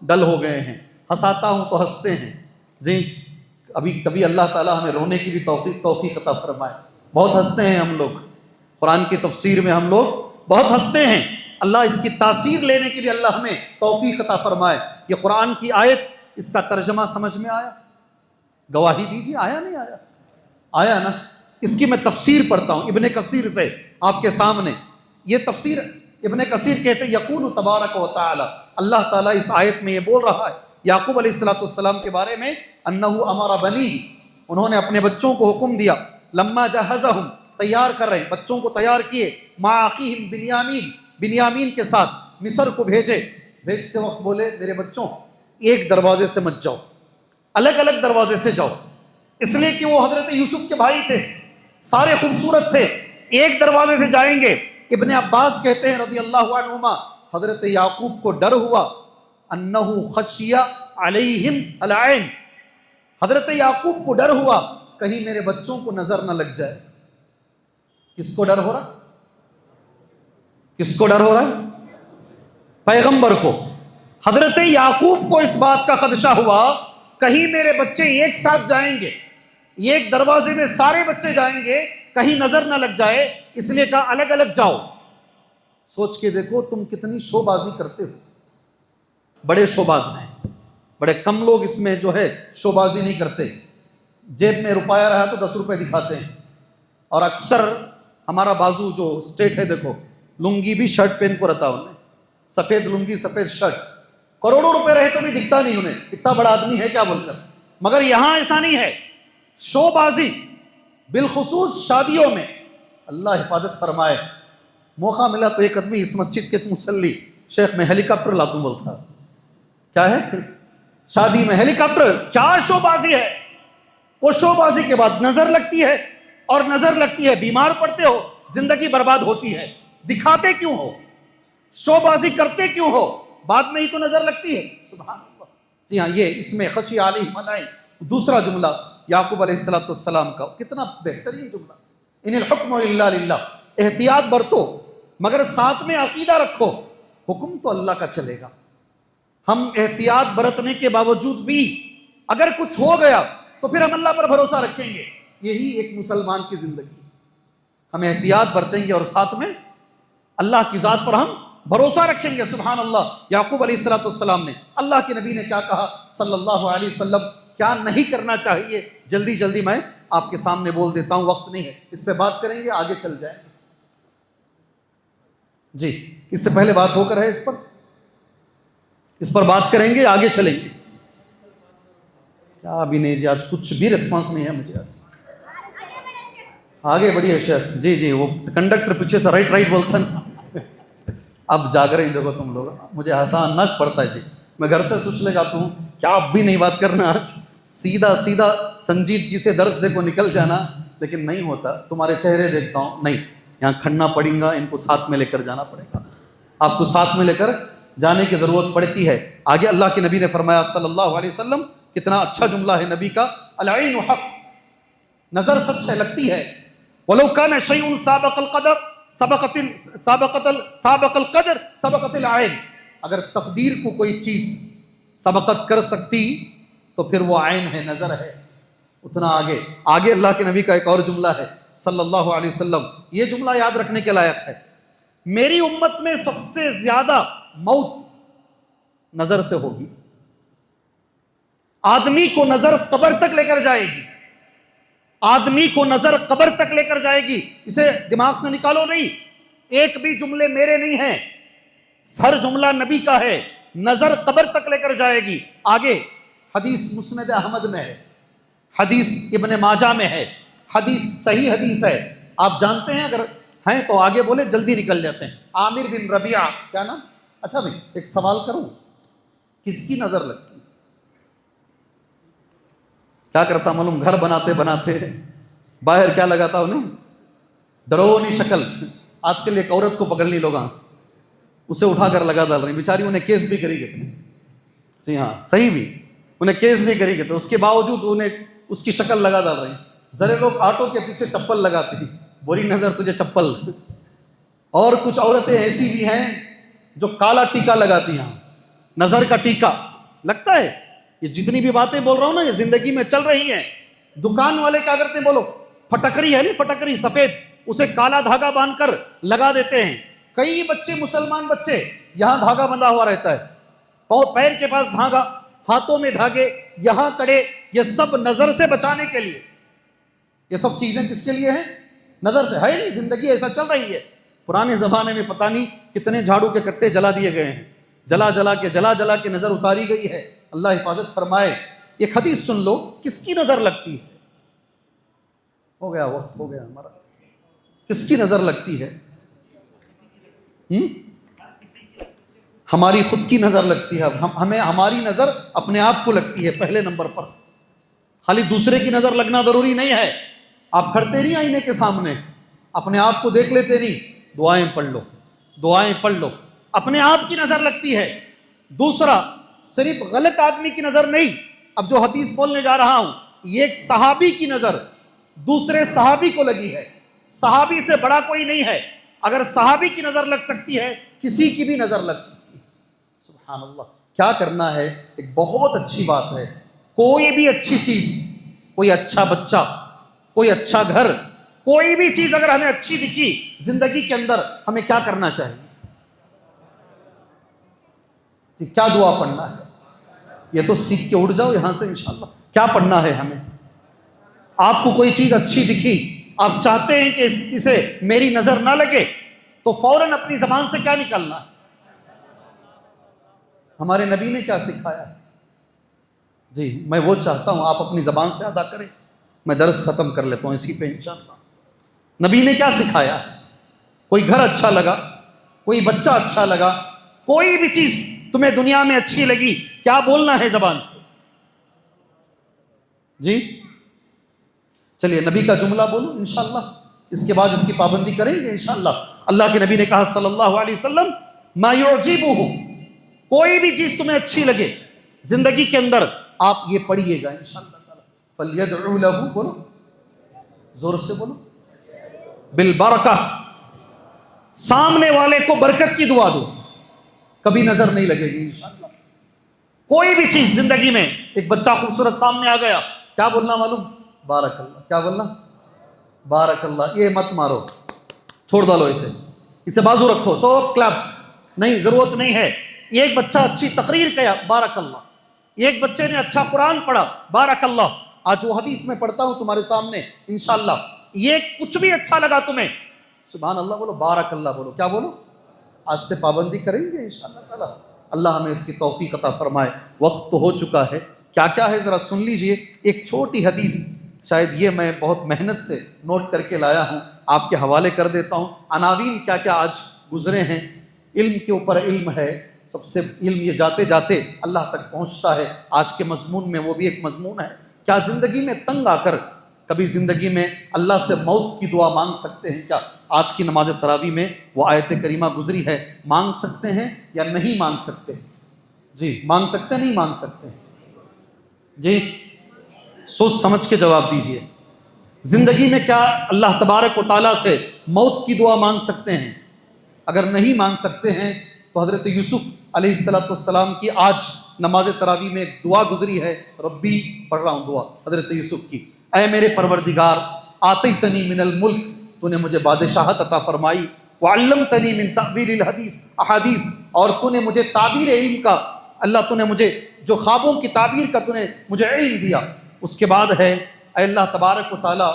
Speaker 1: ڈل ہو گئے ہیں، ہنساتا ہوں تو ہنستے ہیں. جی ابھی کبھی اللہ تعالیٰ ہمیں رونے کی بھی توفیق عطا فرمائے. بہت ہنستے ہیں ہم لوگ، قرآن کی تفسیر میں ہم لوگ بہت ہنستے ہیں. اللہ اس کی تاثیر لینے کی بھی اللہ ہمیں توفیق عطا فرمائے. یہ قرآن کی آیت، اس کا ترجمہ سمجھ میں آیا؟ گواہی دیجیے آیا نہیں آیا؟ آیا نا. اس کی میں تفسیر پڑھتا ہوں ابن کثیر سے آپ کے سامنے. یہ تفسیر ابن کثیر کہتے ہیں یقول تبارک و تعالی، اللہ تعالیٰ اس آیت میں یہ بول رہا ہے یعقوب علیہ السلام کے بارے میں، انہ امر بنی، انہوں نے اپنے بچوں کو حکم دیا، لما جہزہم، تیار کر رہے ہیں بچوں کو تیار کیے، مع اخیہم بنیامین، بنیامین کے ساتھ مصر کو بھیجتے وقت بولے میرے بچوں ایک دروازے سے مت جاؤ، الگ الگ دروازے سے جاؤ، اس لیے کہ وہ حضرت یوسف کے بھائی تھے، سارے خوبصورت تھے، ایک دروازے سے جائیں گے. ابن عباس کہتے ہیں رضی اللہ عنہما، حضرت یعقوب کو ڈر ہوا، انہ خشی علیہم العین، حضرت یعقوب کو ڈر ہوا کہیں میرے بچوں کو نظر نہ لگ جائے. کس کو ڈر ہو رہا؟ کس کو ڈر ہو رہا ہے؟ پیغمبر کو. حضرت یعقوب کو اس بات کا خدشہ ہوا کہیں میرے بچے ایک ساتھ جائیں گے، ایک دروازے میں سارے بچے جائیں گے، کہیں نظر نہ لگ جائے، اس لیے کہا الگ الگ جاؤ. سوچ کے دیکھو تم کتنی شو بازی کرتے ہو. بڑے شو باز ہیں، بڑے کم لوگ اس میں جو ہے شو بازی نہیں کرتے. جیب میں روپیہ رہا تو 10 روپے دکھاتے ہیں. اور اکثر ہمارا بازو جو اسٹیٹ ہے دیکھو، لنگی بھی شرٹ پہن کو رہتا انہیں، سفید لنگی سفید شرٹ، کروڑوں روپے رہے تو بھی دکھتا نہیں انہیں اتنا بڑا آدمی ہے کیا بول کر. مگر یہاں ایسا نہیں ہے، شو بازی بالخصوص شادیوں میں. اللہ حفاظت فرمائے. موقع ملا تو ایک آدمی اس مسجد کے مصلی، شیخ میں ہیلی کاپٹر لاتا بولتا کیا ہے شادی میں ہیلی کاپٹر، کیا شو بازی ہے. وہ شو بازی کے بعد نظر لگتی ہے، اور نظر لگتی ہے بیمار پڑتے ہو، زندگی برباد ہوتی ہے. دکھاتے کیوں ہو؟ شو بازی کرتے کیوں ہو؟ بعد میں ہی تو نظر لگتی ہے. سبحان اللہ. جی ہاں، یہ اس میں خشی علیہم العین دوسرا جملہ یعقوب علیہ السلام کا، کتنا بہترین جملہ. ان الحکم الا للہ، احتیاط برتو مگر ساتھ میں عقیدہ رکھو، حکم تو اللہ کا چلے گا. ہم احتیاط برتنے کے باوجود بھی اگر کچھ ہو گیا تو پھر ہم اللہ پر بھروسہ رکھیں گے. یہی ایک مسلمان کی زندگی. ہم احتیاط برتیں گے اور ساتھ میں اللہ کی ذات پر ہم بھروسہ رکھیں گے. سبحان اللہ. یعقوب علیہ السلام نے، اللہ کے نبی نے کیا کہا صلی اللہ علیہ وسلم، کیا نہیں کرنا چاہیے، جلدی جلدی میں آپ کے سامنے بول دیتا ہوں، وقت نہیں ہے، اس پہ بات کریں گے آگے چل جائیں گے. جی اس سے پہلے بات ہو کر ہے اس پر بات کریں گے، آگے چلیں گے. کیا ابھی نہیں جی، آج کچھ بھی ریسپانس نہیں ہے مجھے. آج آگے بڑھیے شیخ. جی وہ کنڈکٹر پیچھے سے رائٹ بولتا نا. اب جاگ رہے ہیں دیکھو تم لوگ، مجھے ہنسانا پڑتا ہے. جی میں گھر سے سوچ لے جاتا ہوں کیا اب بھی نہیں بات کرنا، آج سیدھا سنجیدگی سے درس دیکھو نکل جانا، لیکن نہیں ہوتا. تمہارے چہرے دیکھتا ہوں، نہیں یہاں کھڑنا پڑیں گا، ان کو ساتھ میں لے کر جانا پڑے گا. آپ کو ساتھ میں لے کر جانے کی ضرورت پڑتی ہے. آگے اللہ کے نبی نے فرمایا صلی اللہ علیہ وسلم، کتنا اچھا جملہ ہے نبی کا، العین حق، نظر سچ ہے، لگتی ہے. ولو کان شیء سابق القدر سابق القدر سبقت العین، اگر تقدیر کو کوئی چیز سبقت کر سکتی تو پھر وہ عین ہے، نظر ہے. اتنا آگے اللہ کے نبی کا ایک اور جملہ ہے صلی اللہ علیہ وسلم، یہ جملہ یاد رکھنے کے لائق ہے. میری امت میں سب سے زیادہ موت نظر سے ہوگی. آدمی کو نظر قبر تک لے کر جائے گی، آدمی کو نظر قبر تک لے کر جائے گی. اسے دماغ سے نکالو نہیں، ایک بھی جملے میرے نہیں ہیں، ہر جملہ نبی کا ہے. نظر قبر تک لے کر جائے گی. آگے حدیث مسند احمد میں ہے، حدیث ابن ماجہ میں ہے، حدیث صحیح حدیث ہے. آپ جانتے ہیں، اگر ہیں تو آگے بولے، جلدی نکل جاتے ہیں. عامر بن ربیعہ، کیا نام؟ اچھا بھائی ایک سوال کروں، کس کی نظر لگتی؟ کیا کرتا معلوم؟ گھر بناتے باہر کیا لگاتا انہیں؟ ڈرونی شکل. آج کل ایک عورت کو پکڑ لی لوگ، اسے اٹھا کر لگا ڈال رہی، بیچاری انہیں کیس بھی کری گئے. جی ہاں صحیح بھی، انہیں کیس بھی کری گئے، اس کے باوجود انہیں اس کی شکل لگا ڈال رہی. ذرے لوگ آٹو کے پیچھے چپل لگاتے ہیں، بری نظر تجھے چپل. اور کچھ عورتیں ایسی بھی ہیں جو کالا ٹیکا لگاتی ہیں، نظر کا ٹیکا لگتا ہے۔ یہ جتنی بھی باتیں بول رہا ہوں نا، یہ زندگی میں چل رہی ہیں۔ دکان والے کیا کرتے ہیں؟ بولو، پھٹکری ہے نہیں، پھٹکری سفید، اسے کالا دھاگا باندھ کر لگا دیتے ہیں۔ کئی بچے، مسلمان بچے، یہاں دھاگا بندھا ہوا رہتا ہے، پیر کے پاس دھاگا، ہاتھوں میں دھاگے، یہاں کڑے، یہ سب نظر سے بچانے کے لیے۔ یہ سب چیزیں کس کے لیے ہیں؟ نظر سے۔ ہے نہیں، زندگی ایسا چل رہی ہے۔ پرانے زمانے میں پتہ نہیں کتنے جھاڑو کے کٹے جلا دیے گئے ہیں، جلا جلا کے نظر اتاری گئی ہے۔ اللہ حفاظت فرمائے۔ ایک حدیث سن لو، کس کی نظر لگتی ہے؟ ہو گیا وقت، ہو گیا ہمارا۔ کس کی نظر لگتی ہے؟ ہماری خود کی نظر لگتی ہے۔ ہمیں ہماری نظر اپنے آپ کو لگتی ہے پہلے نمبر پر۔ خالی دوسرے کی نظر لگنا ضروری نہیں ہے۔ آپ کھڑتے نہیں آئینے کے سامنے، اپنے آپ کو دیکھ لیتے نہیں، دعائیں پڑھ لو، دعائیں پڑھ لو، اپنے آپ کی نظر لگتی ہے۔ دوسرا، صرف غلط آدمی کی نظر نہیں۔ اب جو حدیث بولنے جا رہا ہوں، یہ ایک صحابی کی نظر دوسرے صحابی کو لگی ہے۔ صحابی سے بڑا کوئی نہیں ہے۔ اگر صحابی کی نظر لگ سکتی ہے، کسی کی بھی نظر لگ سکتی ہے۔ سبحان اللہ۔ کیا کرنا ہے؟ ایک بہت اچھی بات ہے، کوئی بھی اچھی چیز، کوئی اچھا بچہ، کوئی اچھا گھر، کوئی بھی چیز اگر ہمیں اچھی دکھی زندگی کے اندر، ہمیں کیا کرنا چاہیے؟ کہ کیا دعا پڑھنا ہے؟ یہ تو سیکھ کے اٹھ جاؤ یہاں سے انشاءاللہ۔ کیا پڑھنا ہے ہمیں؟ آپ کو کوئی چیز اچھی دکھی، آپ چاہتے ہیں کہ اسے میری نظر نہ لگے، تو فوراً اپنی زبان سے کیا نکلنا ہے؟ ہمارے نبی نے کیا سکھایا ہے؟ جی میں وہ چاہتا ہوں آپ اپنی زبان سے ادا کریں۔ میں درس ختم کر لیتا ہوں اسی پہ انشاءاللہ۔ نبی نے کیا سکھایا ہے؟ کوئی گھر اچھا لگا، کوئی بچہ اچھا لگا، کوئی بھی چیز تمہیں دنیا میں اچھی لگی، کیا بولنا ہے زبان سے؟ جی چلیے نبی کا جملہ بولو انشاءاللہ، اس کے بعد اس کی پابندی کریں گے انشاءاللہ۔ اللہ کے نبی نے کہا صلی اللہ علیہ وسلم، ما یعجبہ، کوئی بھی چیز تمہیں اچھی لگے زندگی کے اندر، آپ یہ پڑھیے گا انشاءاللہ تعالی۔ فلیدعو لہ، بولو زور سے بولو، بالبرکہ، سامنے والے کو برکت کی دعا دو، کبھی نظر نہیں لگے گی انشاءاللہ۔ کوئی بھی چیز زندگی میں، ایک بچہ خوبصورت سامنے آ گیا، کیا بولنا معلوم؟ بارک اللہ۔ کیا بولنا؟ بارک اللہ۔ یہ مت مارو، چھوڑ ڈالو اسے بازو رکھو، سو کلپس نہیں، ضرورت نہیں ہے۔ ایک بچہ اچھی تقریر کیا، بارک اللہ۔ ایک بچے نے اچھا قرآن پڑھا، بارک اللہ۔ آج وہ حدیث میں پڑھتا ہوں تمہارے سامنے انشاءاللہ۔ یہ کچھ بھی اچھا لگا تمہیں، سبحان اللہ بولو، بارک اللہ بولو۔ کیا بولو؟ آج سے پابندی کریں گے انشاءاللہ تعالی۔ اللہ ہمیں اس کی توفیق عطا فرمائے۔ وقت تو ہو چکا ہے، کیا کیا ہے ذرا سن لیجئے۔ ایک چھوٹی حدیث، شاید یہ میں بہت محنت سے نوٹ کر کے لایا ہوں، آپ کے حوالے کر دیتا ہوں۔ عناوین کیا کیا آج گزرے ہیں۔ علم کے اوپر علم ہے، سب سے علم یہ جاتے جاتے اللہ تک پہنچتا ہے۔ آج کے مضمون میں وہ بھی ایک مضمون ہے، کیا زندگی میں تنگ آ کر کبھی زندگی میں اللہ سے موت کی دعا مانگ سکتے ہیں کیا؟ آج کی نماز تراویح میں وہ آیت کریمہ گزری ہے، مانگ سکتے ہیں یا نہیں مانگ سکتے؟ جی مانگ سکتے نہیں مانگ سکتے؟ جی سوچ سمجھ کے جواب دیجئے۔ زندگی میں کیا اللہ تبارک و تعالیٰ سے موت کی دعا مانگ سکتے ہیں؟ اگر نہیں مانگ سکتے ہیں تو حضرت یوسف علیہ السلام کی آج نماز تراویح میں ایک دعا گزری ہے، ربی پڑھ رہا ہوں دعا حضرت یوسف کی، اے میرے پروردگار، آتیتنی من الملک، تو نے مجھے بادشاہت عطا فرمائی، وعلمتنی من تأویل احادیث، اور تو نے مجھے تعبیر علم کا، اللہ تو نے مجھے جو خوابوں کی تعبیر کا تو نے مجھے علم دیا۔ اس کے بعد ہے، اے اللہ تبارک و تعالی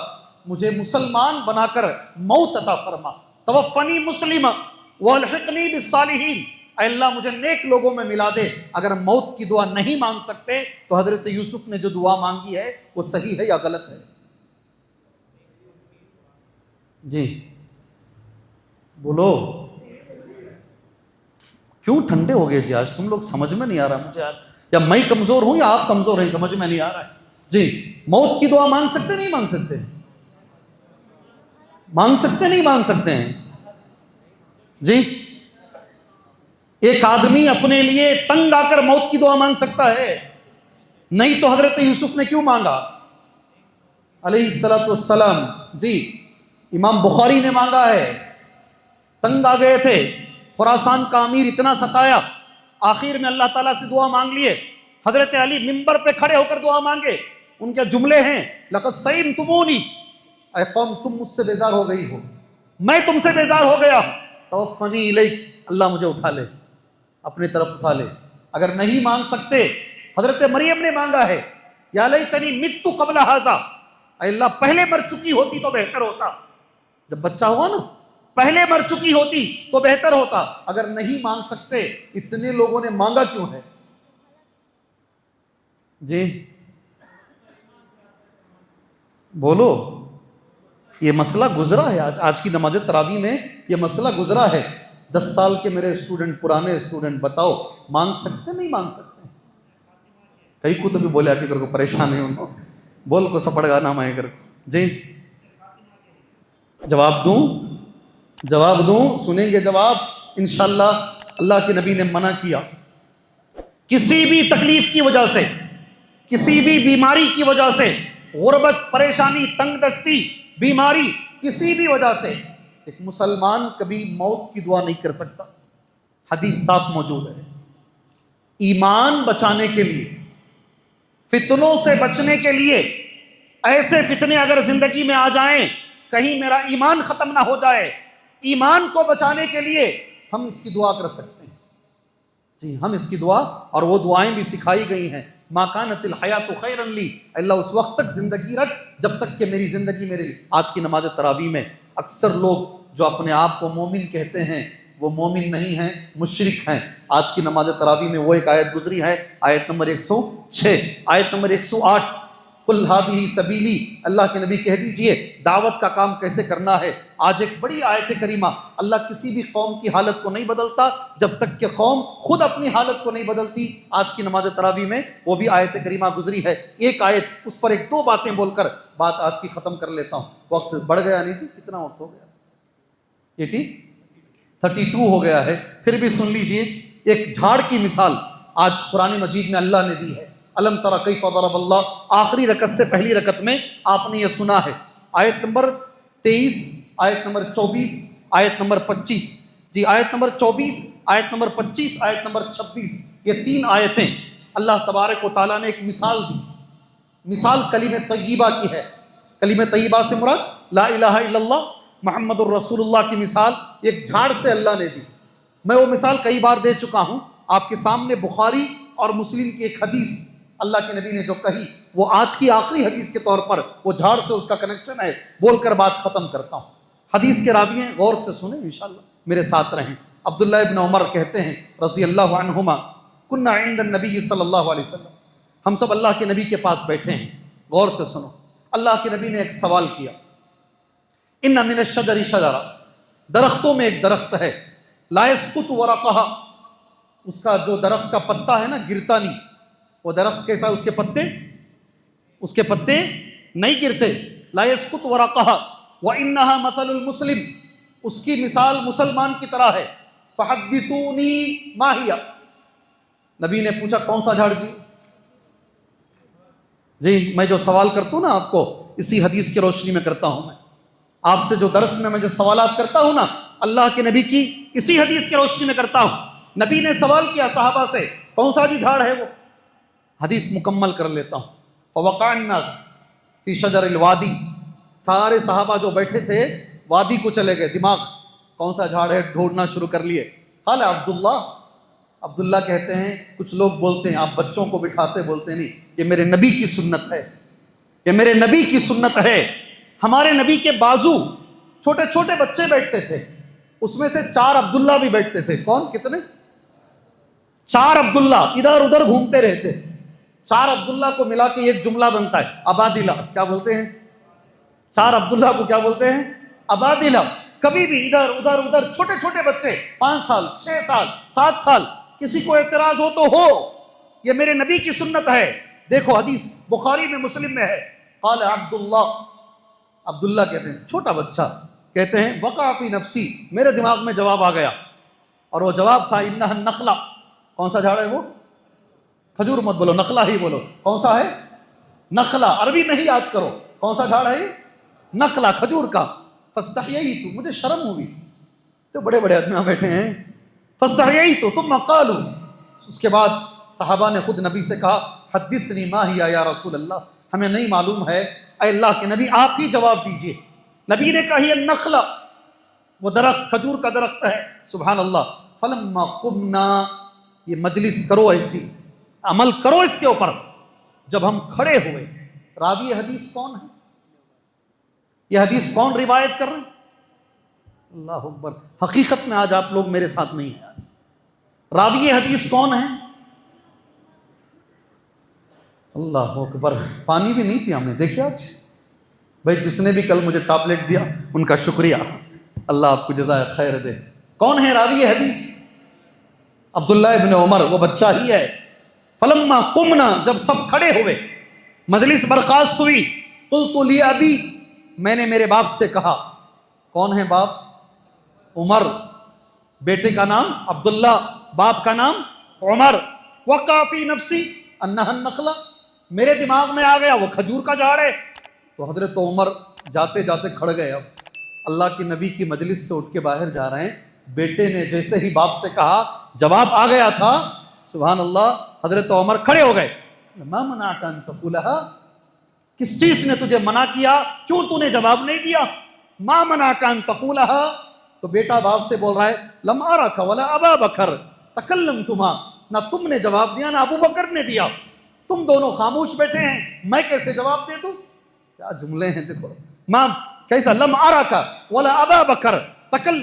Speaker 1: مجھے مسلمان بنا کر موت عطا فرما، توفنی مسلم والحقنی بالصالحین، اے اللہ مجھے نیک لوگوں میں ملا دے۔ اگر موت کی دعا نہیں مانگ سکتے تو حضرت یوسف نے جو دعا مانگی ہے وہ صحیح ہے یا غلط ہے؟ جی بولو، کیوں ٹھنڈے ہو گئے جی؟ آج تم لوگ سمجھ میں نہیں آ رہا مجھے آج، یا میں کمزور ہوں یا آپ کمزور ہیں، سمجھ میں نہیں آ رہا ہے۔ جی موت کی دعا مانگ سکتے نہیں مانگ سکتے؟ مانگ سکتے نہیں مانگ سکتے ہیں؟ جی ایک آدمی اپنے لیے تنگ آ کر موت کی دعا مانگ سکتا ہے؟ نہیں تو حضرت یوسف نے کیوں مانگا علیہ السلام؟ جی امام بخاری نے مانگا ہے، تنگ آ گئے تھے، خراسان کا امیر اتنا ستایا، آخر میں اللہ تعالیٰ سے دعا مانگ لیے۔ حضرت علی ممبر پہ کھڑے ہو کر دعا مانگے، ان کے جملے ہیں لقد سئمتمونی، اے قوم تم مجھ سے بیزار ہو گئی ہو، میں تم سے بیزار ہو گیا، توفنی الیک، اللہ مجھے اٹھا لے، اپنی طرف اٹھا لے۔ اگر نہیں مانگ سکتے، حضرت مریم نے مانگا ہے یا لیتنی مت قبل ھذا، اے اللہ پہلے مر چکی ہوتی تو بہتر ہوتا۔ جب بچہ ہوا نا، پہلے مر چکی ہوتی تو بہتر ہوتا۔ اگر نہیں مانگ سکتے، اتنے لوگوں نے مانگا کیوں ہے؟ جی بولو، یہ مسئلہ گزرا ہے آج کی نماز تراویح میں، یہ مسئلہ گزرا ہے۔ 10 سال کے میرے اسٹوڈنٹ، پرانے اسٹوڈنٹ، بتاؤ مانگ سکتے نہیں مانگ سکتے؟ کئی کو تو بھی بولے آ کے کو پریشان ہے انہوں، بول کو سپڑ گا نام آئے کر۔ جی جواب دوں، سنیں گے جواب انشاءاللہ۔ اللہ کے نبی نے منع کیا، کسی بھی تکلیف کی وجہ سے، کسی بھی بیماری کی وجہ سے، غربت، پریشانی، تنگ دستی، بیماری، کسی بھی وجہ سے ایک مسلمان کبھی موت کی دعا نہیں کر سکتا۔ حدیث صاف موجود ہے۔ ایمان بچانے کے لیے، فتنوں سے بچنے کے لیے، ایسے فتنے اگر زندگی میں آ جائیں کہیں میرا ایمان ختم نہ ہو جائے، ایمان کو بچانے کے لیے ہم اس کی دعا کر سکتے ہیں۔ جی ہم اس کی دعا، اور وہ دعائیں بھی سکھائی گئی ہیں۔ ما کانت الحیات خیرا لی، اللہ اس وقت تک زندگی رکھ جب تک کہ میری زندگی میرے لیے۔ آج کی نماز تراویح میں اکثر لوگ جو اپنے آپ کو مومن کہتے ہیں وہ مومن نہیں ہیں، مشرک ہیں۔ آج کی نماز تراویح میں وہ ایک آیت گزری ہے، آیت نمبر 106، آیت نمبر 108، قل ھذہ سبیلی، اللہ کے نبی کہہ دیجئے دعوت کا کام کیسے کرنا ہے۔ آج ایک بڑی آیت کریمہ، اللہ کسی بھی قوم کی حالت کو نہیں بدلتا جب تک کہ قوم خود اپنی حالت کو نہیں بدلتی۔ آج کی نماز تراویح میں وہ بھی آیت کریمہ گزری ہے، ایک آیت، اس پر ایک دو باتیں بول کر بات آج کی ختم کر لیتا ہوں۔ وقت بڑھ گیا نہیں جی؟ کتنا وقت ہو گیا؟ 32 ہو گیا ہے۔ پھر بھی سن لیجئے، ایک جھاڑ کی مثال آج قرآن مجید میں اللہ نے دی ہے۔ الم تر کیف ضرب اللہ، آخری رکعت سے پہلی رکعت میں آپ نے یہ سنا ہے، آیت نمبر 23، آیت نمبر 24، آیت نمبر 25۔ جی آیت نمبر 24، آیت نمبر 25، آیت نمبر 26، یہ 3 آیتیں اللہ تبارک و تعالیٰ نے ایک مثال دی۔ مثال کلمہ طیبہ کی ہے۔ کلمہ طیبہ سے مراد لا الہ الا اللہ محمد الرسول اللہ کی مثال ایک جھاڑ سے اللہ نے دی۔ میں وہ مثال کئی بار دے چکا ہوں آپ کے سامنے۔ بخاری اور مسلم کی ایک حدیث اللہ کے نبی نے جو کہی، وہ آج کی آخری حدیث کے طور پر وہ جھاڑ سے اس کا کنیکشن ہے، بول کر بات ختم کرتا ہوں۔ حدیث کے راوی ہیں، غور سے سنیں انشاءاللہ، میرے ساتھ رہیں۔ عبداللہ ابن عمر کہتے ہیں رضی اللہ عنہما، کنا عند النبی صلی اللہ علیہ وسلم، ہم سب اللہ کے نبی کے پاس بیٹھے ہیں۔ غور سے سنو، اللہ کے نبی نے ایک سوال کیا، ان من الشجر شجرہ، درختوں میں ایک درخت ہے، لا يسقط ورقها، اس کا جو درخت کا پتا ہے نا گرتا نہیں۔ وہ درخت کیسا؟ اس کے پتے نہیں گرتے۔ لا يسقط ورقها وانها مثل المسلم، اس کی مثال مسلمان کی طرح ہے۔ فحدثونی ما ہی، نبی نے پوچھا کون سا جھاڑ جی؟ جی میں جو سوال کرتا ہوں نا آپ کو، اسی حدیث کی روشنی میں کرتا ہوں۔ میں آپ سے جو درس میں جو سوالات کرتا ہوں نا، اللہ کے نبی کی اسی حدیث کی روشنی میں کرتا ہوں۔ نبی نے سوال کیا صحابہ سے، کون سا جی جھاڑ ہے وہ؟ حدیث مکمل کر لیتا ہوں۔ فوقع الناس فی شجر الوادی، سارے صحابہ جو بیٹھے تھے وادی کو چلے گئے، دماغ کون سا جھاڑ ہے ڈھونڈنا شروع کر لیے۔ قال عبداللہ کہتے ہیں، کچھ لوگ بولتے ہیں، آپ بچوں کو بٹھاتے بولتے نہیں، یہ میرے نبی کی سنت ہے، یہ میرے نبی کی سنت ہے۔ ہمارے نبی کے بازو چھوٹے چھوٹے بچے بیٹھتے تھے، اس میں سے 4 عبداللہ بھی بیٹھتے تھے۔ کون؟ کتنے؟ 4 عبداللہ ادھر ادھر گھومتے رہتے۔ 4 عبداللہ کو ملا کے ایک جملہ بنتا ہے، ابادلہ۔ کیا بولتے ہیں؟ 4 عبداللہ کو کیا بولتے ہیں؟ ابادلہ۔ کبھی بھی ادھر ادھر ادھر چھوٹے چھوٹے بچے، 5 سال، 6 سال، 7 سال، کسی کو اعتراض ہو تو ہو، یہ میرے نبی کی سنت ہے۔ دیکھو حدیث بخاری میں، مسلم میں ہے۔ قال عبداللہ کہتے ہیں چھوٹا بچہ، کہتے ہیں وقع فی نفسی، میرے دماغ میں جواب آ گیا، اور وہ جواب تھا انہا النخلہ۔ کون سا جھاڑ ہے وہ؟ کھجور مت بولو، نخلہ ہی بولو۔ کون سا ہے؟ نخلہ۔ عربی میں ہی یاد کرو، کون سا جھاڑ ہے یہ؟ نخلہ، کھجور کا۔ فاستحییت، مجھے شرم ہوئی، تو بڑے بڑے آدمی بیٹھے ہیں. فاستحییت ثم قالوا، اس کے بعد صحابہ نے خود نبی سے کہا حدثنی ما ہی یا رسول اللہ، ہمیں نہیں معلوم ہے، اے اللہ کے نبی آپ ہی جواب دیجئے. نبی نے کہا یہ نخلہ، وہ درخت کھجور کا درخت ہے. سبحان اللہ. فلما قمنا، یہ مجلس کرو ایسی، عمل کرو اس کے اوپر. جب ہم کھڑے ہوئے، راوی حدیث کون ہے؟ یہ حدیث کون روایت کر رہے ہیں؟ اللہ اکبر. حقیقت میں آج آپ لوگ میرے ساتھ نہیں ہیں. آج راوی حدیث کون ہے؟ اللہ اکبر. پانی بھی نہیں پیا ہم نے. دیکھیں آج بھائی جس نے بھی کل مجھے ٹابلیٹ دیا ان کا شکریہ، اللہ آپ کو جزائے خیر دے. کون ہے راوی حدیث؟ عبداللہ ابن عمر، وہ بچہ ہی ہے. فلما قمنا، جب سب کھڑے ہوئے، مجلس برخاست ہوئی. قلت لأبی، میں نے میرے باپ سے کہا. کون ہے باپ؟ عمر. بیٹے کا نام عبداللہ، باپ کا نام عمر. وقع فی نفسی انہا النخلہ، میرے دماغ میں آ گیا وہ کھجور کا جھاڑ ہے. تو حضرت عمر جاتے جاتے کھڑ گئے. اب اللہ کے نبی کی مجلس سے اٹھ کے باہر جا رہے ہیں. بیٹے نے جیسے ہی باپ سے کہا جواب آ گیا تھا. سبحان اللہ. حضرت عمر کھڑے ہو گئے. ما منعک ان تقولها، کس چیز نے تجھے منع کیا، کیوں تو نے جواب نہیں دیا؟ ما منعک ان تقولها. تو بیٹا باپ سے بول رہا ہے لم ارک ولا ابا بکر تکلمتما، نہ تم نے جواب دیا نہ ابو بکر نے دیا، تم دونوں خاموش بیٹھے ہیں، میں کیسے جواب دے دوں؟ کیا جملے ہیں دیکھو. ماں کیسا لم ارک ولا ابا بکر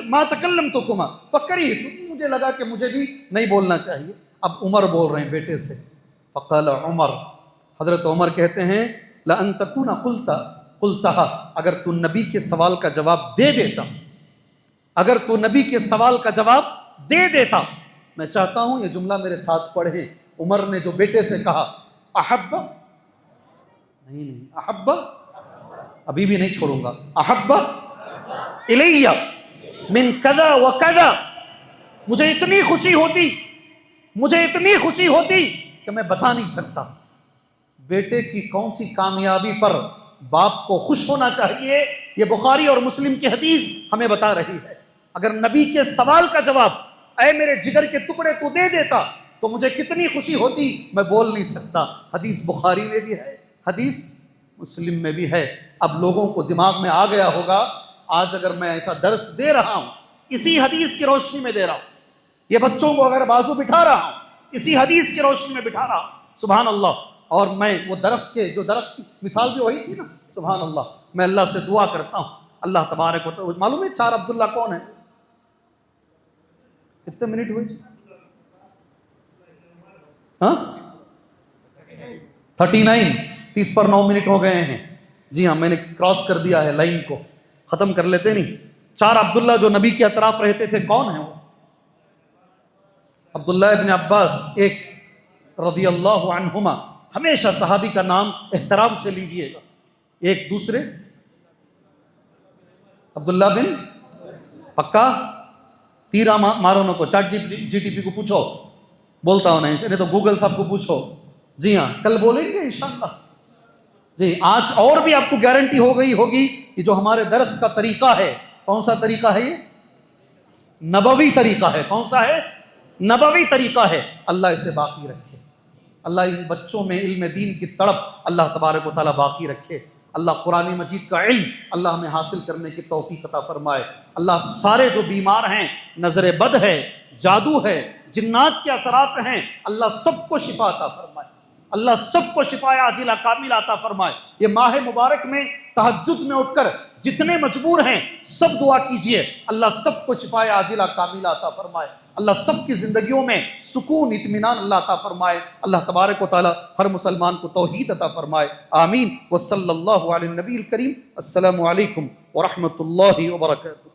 Speaker 1: ما تکلمتکما فکریت، مجھے لگا کہ مجھے بھی نہیں بولنا چاہیے. اب عمر بول رہے ہیں بیٹے سے. فقال عمر، حضرت عمر کہتے ہیں لأن تکون قلتها، اگر تو نبی کے سوال کا جواب دے دیتا، اگر تو نبی کے سوال کا جواب دے دیتا. میں چاہتا ہوں یہ جملہ میرے ساتھ پڑھیں. عمر نے جو بیٹے سے کہا احب، نہیں احب، ابھی بھی نہیں چھوڑوں گا، احب الیہ من کذا و کذا، مجھے اتنی خوشی ہوتی، مجھے اتنی خوشی ہوتی کہ میں بتا نہیں سکتا. بیٹے کی کون سی کامیابی پر باپ کو خوش ہونا چاہیے، یہ بخاری اور مسلم کی حدیث ہمیں بتا رہی ہے. اگر نبی کے سوال کا جواب اے میرے جگر کے ٹکڑے تو دے دیتا تو مجھے کتنی خوشی ہوتی، میں بول نہیں سکتا. حدیث بخاری میں بھی ہے، حدیث مسلم میں بھی ہے. اب لوگوں کو دماغ میں آ گیا ہوگا، آج اگر میں ایسا درس دے رہا ہوں اسی حدیث کی روشنی میں دے رہا ہوں، یہ بچوں کو اگر بازو بٹھا رہا ہوں اسی حدیث کی روشنی میں بٹھا رہا ہوں، سبحان اللہ. اور میں وہ درخت کے جو درخت مثال بھی وہی تھی نا، سبحان اللہ. میں اللہ سے دعا کرتا ہوں اللہ تبارک و تعالی. معلوم ہے 4 عبداللہ کون ہے؟ کتنے منٹ ہوئے؟ ہاں 39، 30 پر 9 منٹ ہو گئے ہیں. جی ہاں میں نے کراس کر دیا ہے لائن کو، ختم کر لیتے نہیں. 4 عبداللہ جو نبی کے اطراف رہتے تھے کون ہیں وہ؟ عبداللہ ابن عباس ایک، رضی اللہ عنہما. ہمیشہ صحابی کا نام احترام سے لیجئے گا. ایک دوسرے عبداللہ بن، پکا تیرا مارو نہ کو، چیٹ جی ٹی پی کو پوچھو، بولتا ہوں نہیں تو گوگل صاحب کو پوچھو. جی ہاں کل بولیں گے انشاءاللہ. جی آج اور بھی آپ کو گارنٹی ہو گئی ہوگی کہ جو ہمارے درس کا طریقہ ہے، کون سا طریقہ ہے؟ یہ نبوی طریقہ ہے. کون سا ہے؟ نبوی طریقہ ہے. اللہ اسے باقی رکھے. اللہ ان بچوں میں علم دین کی تڑپ اللہ تبارک و تعالیٰ باقی رکھے. اللہ قرآن مجید کا علم اللہ ہمیں حاصل کرنے کی توفیق عطا فرمائے. اللہ سارے جو بیمار ہیں، نظر بد ہے، جادو ہے، جنات کے اثرات ہیں، اللہ سب کو شفا عطا فرمائے. اللہ سب کو شفا عاجلہ کاملہ عطا فرمائے. یہ ماہ مبارک میں تہجد میں اٹھ کر جتنے مجبور ہیں سب دعا کیجئے، اللہ سب کو شفا عاجلہ کاملہ عطا فرمائے. اللہ سب کی زندگیوں میں سکون اطمینان اللہ عطا فرمائے. اللہ تبارک و تعالی ہر مسلمان کو توحید عطا فرمائے. آمین. وصلی اللہ علی النبی الکریم. السلام علیکم ورحمۃ اللہ وبرکاتہ.